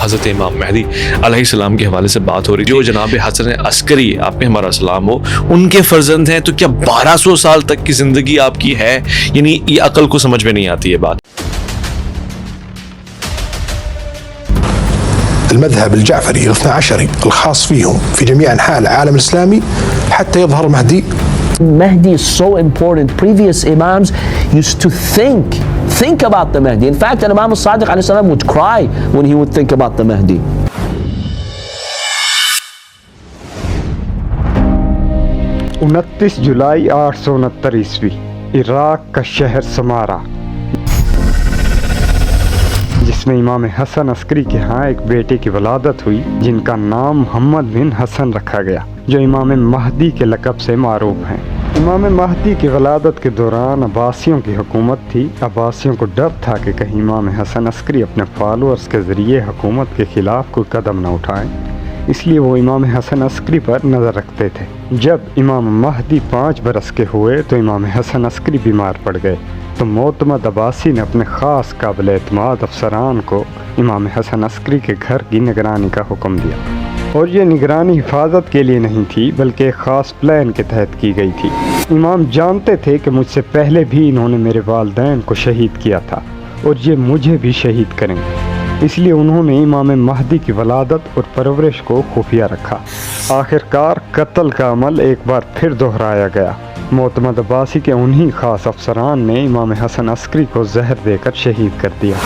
حضرت امام مہدی علیہ السلام کے حوالے سے بات ہو رہی ہے. جو جناب حسن عسکری آپ پہ ہمارا سلام ہو ان کے فرزند ہیں, تو کیا 1200 سال تک کی زندگی آپ کی ہے؟ یعنی یہ عقل کو سمجھ میں نہیں آتی یہ بات. المذهب الجعفري الاثنى عشري الخاص فيهم في جميع أنحاء العالم الإسلامي حتى يظهر Mahdi. Mahdi is so important. Previous imams used to think about the Mahdi. In fact, Imam al-Sadiq alayhi salam would cry when he would think about the Mahdi. 29 جولائی 869 عیسوی عراق کا شہر سمارا، جس میں امام حسن عسکری کے ہاں ایک بیٹے کی ولادت ہوئی جن کا نام محمد بن حسن رکھا گیا، جو امام مہدی کے لقب سے معروف ہیں۔ امام مہدی کی ولادت کے دوران عباسیوں کی حکومت تھی۔ عباسیوں کو ڈر تھا کہ کہیں امام حسن عسکری اپنے فالورز کے ذریعے حکومت کے خلاف کوئی قدم نہ اٹھائیں، اس لیے وہ امام حسن عسکری پر نظر رکھتے تھے۔ جب امام مہدی 5 برس کے ہوئے تو امام حسن عسکری بیمار پڑ گئے، تو معتمد عباسی نے اپنے خاص قابل اعتماد افسران کو امام حسن عسکری کے گھر کی نگرانی کا حکم دیا، اور یہ نگرانی حفاظت کے لیے نہیں تھی بلکہ ایک خاص پلان کے تحت کی گئی تھی۔ امام جانتے تھے کہ مجھ سے پہلے بھی انہوں نے میرے والدین کو شہید کیا تھا اور یہ مجھے بھی شہید کریں گے، اس لیے انہوں نے امام مہدی کی ولادت اور پرورش کو خفیہ رکھا۔ آخرکار قتل کا عمل ایک بار پھر دہرایا گیا۔ معتمد عباسی کے انہی خاص افسران نے امام حسن عسکری کو زہر دے کر شہید کر دیا۔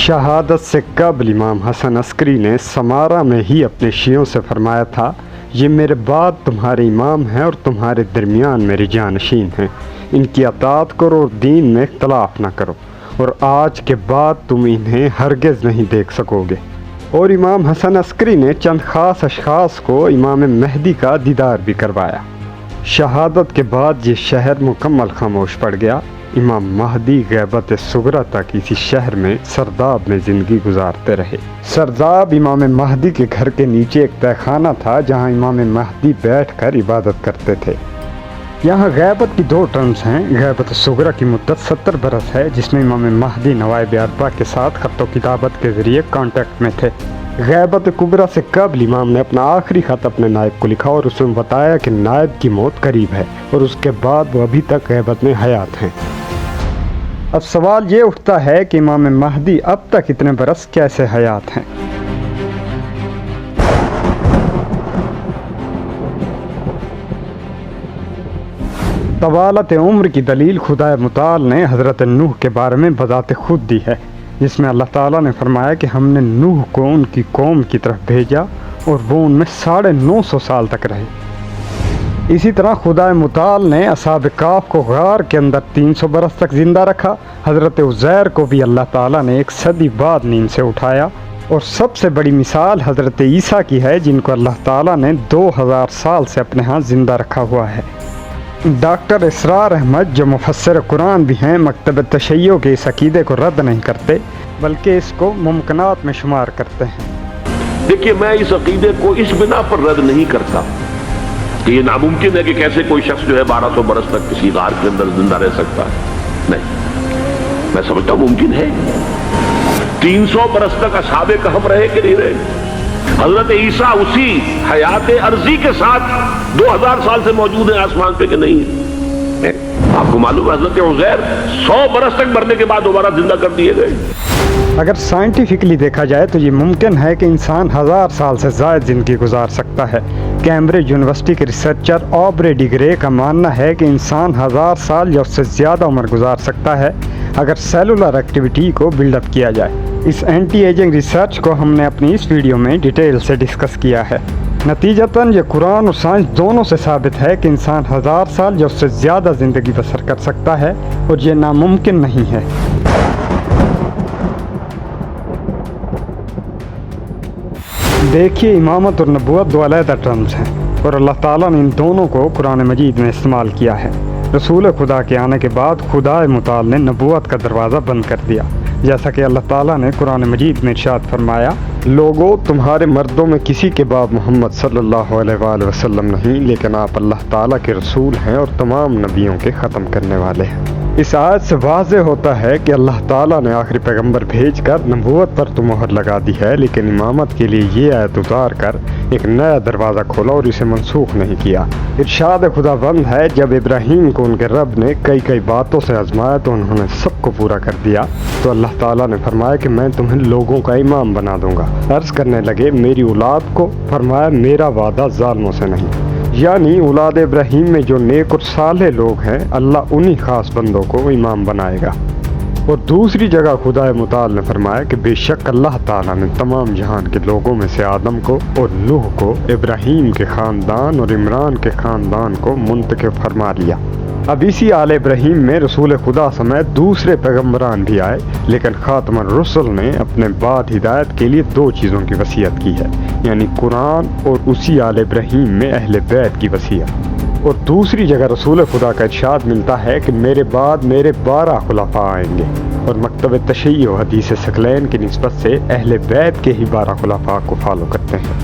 شہادت سے قبل امام حسن عسکری نے سمارا میں ہی اپنے شیعوں سے فرمایا تھا، یہ میرے بعد تمہارے امام ہیں اور تمہارے درمیان میرے جانشین ہیں، ان کی اطاعت کرو اور دین میں اختلاف نہ کرو، اور آج کے بعد تم انہیں ہرگز نہیں دیکھ سکو گے۔ اور امام حسن عسکری نے چند خاص اشخاص کو امام مہدی کا دیدار بھی کروایا۔ شہادت کے بعد یہ شہر مکمل خاموش پڑ گیا۔ امام مہدی غیبت صغریٰ تک اسی شہر میں سرداب میں زندگی گزارتے رہے۔ سرداب امام مہدی کے گھر کے نیچے ایک تہہ خانہ تھا جہاں امام مہدی بیٹھ کر عبادت کرتے تھے۔ یہاں غیبت کی 2 ٹرمز ہیں۔ غیبت صغریٰ کی مدت 70 برس ہے، جس میں امام مہدی نوائب اربعہ کے ساتھ خط و کتابت کے ذریعے کانٹیکٹ میں تھے۔ غیبت کبریٰ سے قبل امام نے اپنا آخری خط اپنے نائب کو لکھا اور اس میں بتایا کہ نائب کی موت قریب ہے، اور اس کے بعد وہ ابھی تک غیبت میں حیات ہیں۔ اب سوال یہ اٹھتا ہے کہ امام مہدی اب تک اتنے برس کیسے حیات ہیں؟ طوالت عمر کی دلیل خدا متعال نے حضرت نوح کے بارے میں بذات خود دی ہے، جس میں اللہ تعالیٰ نے فرمایا کہ ہم نے نوح کو ان کی قوم کی طرف بھیجا اور وہ ان میں 950 سال تک رہے۔ اسی طرح خدا متعال نے اصحاب کہف کو غار کے اندر 300 برس تک زندہ رکھا۔ حضرت عزیر کو بھی اللہ تعالیٰ نے 1 صدی بعد نیند سے اٹھایا، اور سب سے بڑی مثال حضرت عیسیٰ کی ہے جن کو اللہ تعالیٰ نے 2000 سال سے اپنے ہاں زندہ رکھا ہوا ہے۔ ڈاکٹر اسرار احمد جو مفسر قرآن بھی ہیں، مکتب تشیع کے اس عقیدے کو رد نہیں کرتے بلکہ اس کو ممکنات میں شمار کرتے ہیں۔ دیکھیے، میں اس عقیدے کو اس بنا پر رد نہیں کرتا کہ یہ ناممکن ہے کہ کیسے کوئی شخص جو ہے 1200 برس تک کسی غار کے اندر زندہ رہ سکتا ہے۔ نہیں، میں سمجھتا ہوں ممکن ہے۔ 300 برس تک اصحاب کہف رہے کہ نہیں رہے؟ حضرت عیسیٰ اسی حیات عرضی کے ساتھ 2000 سال سے موجود ہیں آسمان پہ کہ نہیں ہے؟ آپ کو معلوم ہے حضرت عزیر 100 برس تک مرنے کے بعد دوبارہ زندہ کر دیے گئے۔ اگر سائنٹیفکلی دیکھا جائے تو یہ ممکن ہے کہ انسان 1000 سال سے زائد زندگی گزار سکتا ہے۔ کیمبرج یونیورسٹی کے ریسرچر آبرے ڈی گرے کا ماننا ہے کہ انسان 1000 سال یا اس سے زیادہ عمر گزار سکتا ہے اگر سیلولر ایکٹیویٹی کو بلڈ اپ کیا جائے۔ اس اینٹی ایجنگ ریسرچ کو ہم نے اپنی اس ویڈیو میں ڈیٹیل سے ڈسکس کیا ہے۔ نتیجتاً یہ قرآن اور سائنس دونوں سے ثابت ہے کہ انسان 1000 سال یا اس سے زیادہ زندگی بسر کر سکتا ہے، اور یہ ناممکن نہیں ہے۔ دیکھیے، امامت اور نبوت 2 علیحدہ ٹرمز ہیں، اور اللہ تعالیٰ نے ان دونوں کو قرآن مجید میں استعمال کیا ہے۔ رسول خدا کے آنے کے بعد خدا متعال نے نبوت کا دروازہ بند کر دیا، جیسا کہ اللہ تعالیٰ نے قرآن مجید میں ارشاد فرمایا، لوگو تمہارے مردوں میں کسی کے بعد محمد صلی اللہ علیہ وآلہ وسلم نہیں، لیکن آپ اللہ تعالیٰ کے رسول ہیں اور تمام نبیوں کے ختم کرنے والے ہیں۔ اس آیت سے واضح ہوتا ہے کہ اللہ تعالیٰ نے آخری پیغمبر بھیج کر نبوت پر تو مہر لگا دی ہے، لیکن امامت کے لیے یہ آیت اتار کر ایک نیا دروازہ کھولا اور اسے منسوخ نہیں کیا۔ ارشاد خداوند ہے جب ابراہیم کو ان کے رب نے کئی باتوں سے آزمایا تو انہوں نے سب کو پورا کر دیا، تو اللہ تعالیٰ نے فرمایا کہ میں تمہیں لوگوں کا امام بنا دوں گا۔ عرض کرنے لگے میری اولاد کو، فرمایا میرا وعدہ ظالموں سے نہیں، یعنی اولاد ابراہیم میں جو نیک اور صالح لوگ ہیں اللہ انہی خاص بندوں کو امام بنائے گا۔ اور دوسری جگہ خدا متعال نے فرمایا کہ بے شک اللہ تعالیٰ نے تمام جہان کے لوگوں میں سے آدم کو اور نوح کو، ابراہیم کے خاندان اور عمران کے خاندان کو منتخب فرما لیا۔ اب اسی آل ابراہیم میں رسول خدا سمیت دوسرے پیغمبران بھی آئے، لیکن خاتم الرسل نے اپنے بعد ہدایت کے لیے دو چیزوں کی وصیت کی ہے، یعنی قرآن اور اسی آل ابراہیم میں اہل بیت کی وصیت۔ اور دوسری جگہ رسول خدا کا ارشاد ملتا ہے کہ میرے بعد میرے 12 خلفاء آئیں گے، اور مکتب تشیع و حدیث ثقلین کی نسبت سے اہل بیت کے ہی 12 خلفاء کو فالو کرتے ہیں۔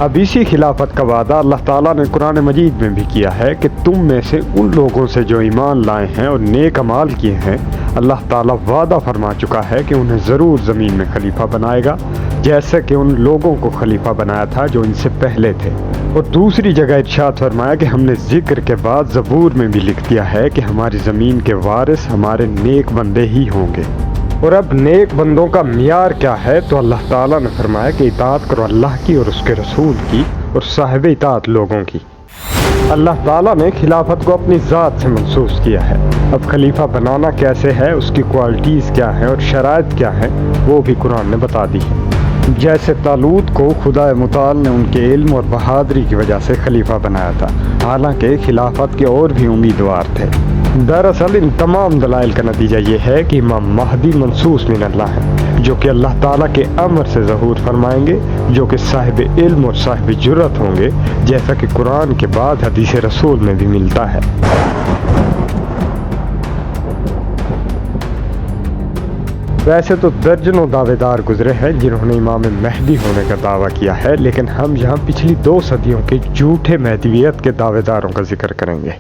اب اسی خلافت کا وعدہ اللہ تعالیٰ نے قرآن مجید میں بھی کیا ہے کہ تم میں سے ان لوگوں سے جو ایمان لائے ہیں اور نیک اعمال کیے ہیں، اللہ تعالیٰ وعدہ فرما چکا ہے کہ انہیں ضرور زمین میں خلیفہ بنائے گا، جیسا کہ ان لوگوں کو خلیفہ بنایا تھا جو ان سے پہلے تھے۔ اور دوسری جگہ ارشاد فرمایا کہ ہم نے ذکر کے بعد زبور میں بھی لکھ دیا ہے کہ ہماری زمین کے وارث ہمارے نیک بندے ہی ہوں گے۔ اور اب نیک بندوں کا معیار کیا ہے، تو اللہ تعالیٰ نے فرمایا کہ اطاعت کرو اللہ کی اور اس کے رسول کی اور صاحب اطاعت لوگوں کی۔ اللہ تعالیٰ نے خلافت کو اپنی ذات سے منسوخ کیا ہے۔ اب خلیفہ بنانا کیسے ہے، اس کی کوالٹیز کیا ہیں اور شرائط کیا ہیں، وہ بھی قرآن نے بتا دی ہے۔ جیسے طالوت کو خدا متعال نے ان کے علم اور بہادری کی وجہ سے خلیفہ بنایا تھا، حالانکہ خلافت کے اور بھی امیدوار تھے۔ دراصل ان تمام دلائل کا نتیجہ یہ ہے کہ امام مہدی منصوص من اللہ ہے، جو کہ اللہ تعالیٰ کے امر سے ظہور فرمائیں گے، جو کہ صاحب علم اور صاحب جرت ہوں گے، جیسا کہ قرآن کے بعد حدیث رسول میں بھی ملتا ہے۔ ویسے تو درجنوں دعوے دار گزرے ہیں جنہوں نے امام مہدی ہونے کا دعویٰ کیا ہے، لیکن ہم یہاں پچھلی 2 صدیوں کے جھوٹے مہدویت کے دعوے داروں کا ذکر کریں گے۔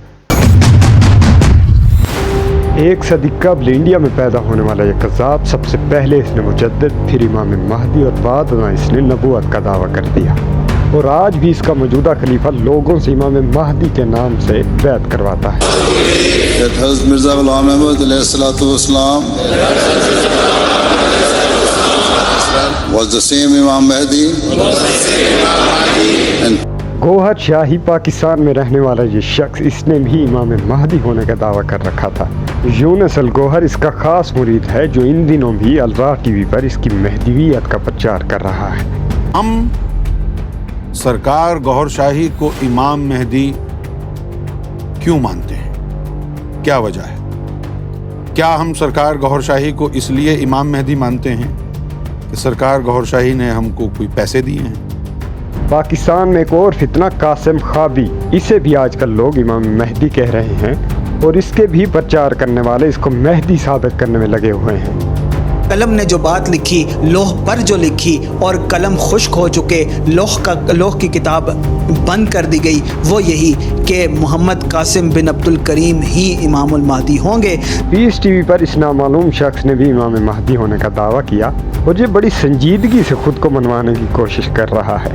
1 صدی قبل انڈیا میں پیدا ہونے والا یہ قذاب سب سے پہلے اس نے مجدد، پھر امام مہدی اور بعد میں اس نے نبوت کا دعویٰ کر دیا، اور آج بھی اس کا موجودہ خلیفہ لوگوں سے امام مہدی کے نام سے بیعت کرواتا ہے۔ حضرت مرزا غلام احمد علیہ السلام was the same Imam Mahdi. گوہر شاہی پاکستان میں رہنے والا یہ شخص، اس نے بھی امام مہدی ہونے کا دعویٰ کر رکھا تھا۔ یونس الگوہر اس کا خاص مرید ہے، جو ان دنوں بھی الراہ ٹی وی پر اس کی مہدویت کا پرچار کر رہا ہے۔ ہم سرکار گوہر شاہی کو امام مہدی کیوں مانتے ہیں؟ کیا وجہ ہے؟ کیا ہم سرکار گوہر شاہی کو اس لیے امام مہدی مانتے ہیں کہ سرکار گوہر شاہی نے ہم کو کوئی پیسے دیے ہیں؟ پاکستان میں ایک اور فتنہ قاسم خوابی، اسے بھی آج کل لوگ امام مہدی کہہ رہے ہیں، اور اس کے بھی پرچار کرنے والے اس کو مہدی ثابت کرنے میں لگے ہوئے ہیں۔ قلم نے جو بات لکھی، لوح پر جو لکھی، اور قلم خشک ہو چکے، لوح کی کتاب بند کر دی گئی، وہ یہی کہ محمد قاسم بن عبد الکریم ہی امام المہدی ہوں گے۔ پیس ٹی وی پر اس نامعلوم شخص نے بھی امام مہدی ہونے کا دعویٰ کیا، اور یہ بڑی سنجیدگی سے خود کو منوانے کی کوشش کر رہا ہے۔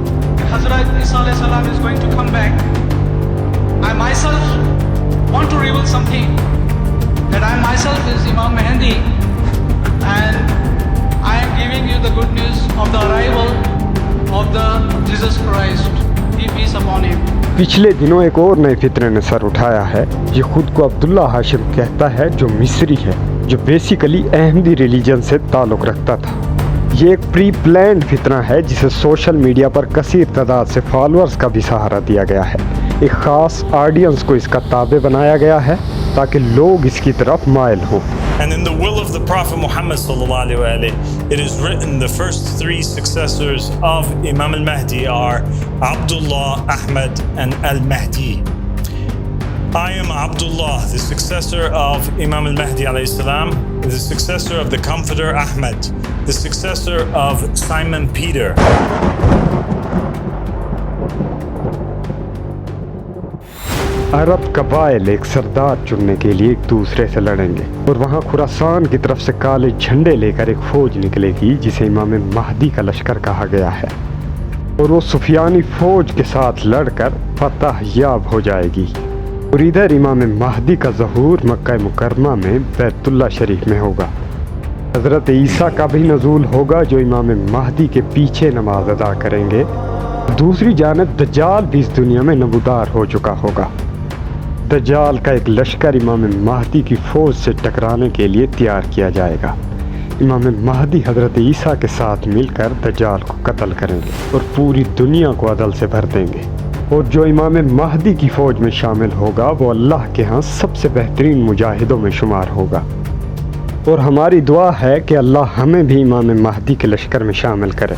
Hazrat Isa alayhi salam is going to come back. I myself want to reveal something, that I myself is Imam Mahdi, and I am giving you the good news of the arrival of the Jesus Christ, peace upon him. پچھلے دنوں ایک اور نئے فتنے نے سر اٹھایا ہے۔ یہ خود کو عبداللہ ہاشم کہتا ہے، جو مصری ہے، جو بیسیکلی احمدی ریلیجن سے تعلق رکھتا تھا۔ یہ ایک پری پلانڈ فتنہ ہے جسے سوشل میڈیا پر کثیر تعداد سے فالورز کا بھی سہارا دیا گیا ہے۔ ایک خاص آڈینس کو اس کا تابع بنایا گیا ہے تاکہ لوگ اس کی طرف مائل ہوں۔ And in the will of the Prophet Muhammad sallallahu alaihi wa alihi, it is written the first 3 successors of Imam al-Mahdi are Abdullah, Ahmad, and al-Mahdi. I am Abdullah, the successor of Imam al-Mahdi alayhi salam, the successor of the Comforter Ahmad, the successor of Simon Peter. عرب قبائل ایک سردار چننے کے لیے ایک دوسرے سے لڑیں گے، اور وہاں خراسان کی طرف سے کالے جھنڈے لے کر ایک فوج نکلے گی جسے امام مہدی کا لشکر کہا گیا ہے، اور وہ سفیانی فوج کے ساتھ لڑ کر فتح یاب ہو جائے گی۔ اور ادھر امام مہدی کا ظہور مکہ مکرمہ میں بیت اللہ شریف میں ہوگا۔ حضرت عیسیٰ کا بھی نزول ہوگا جو امام مہدی کے پیچھے نماز ادا کریں گے۔ دوسری جانب دجال بھی اس دنیا میں نمودار ہو چکا ہوگا۔ دجال کا ایک لشکر امام مہدی کی فوج سے ٹکرانے کے لیے تیار کیا جائے گا۔ امام مہدی حضرت عیسیٰ کے ساتھ مل کر دجال کو قتل کریں گے اور پوری دنیا کو عدل سے بھر دیں گے، اور جو امام مہدی کی فوج میں شامل ہوگا وہ اللہ کے ہاں سب سے بہترین مجاہدوں میں شمار ہوگا۔ اور ہماری دعا ہے کہ اللہ ہمیں بھی امام مہدی کے لشکر میں شامل کرے۔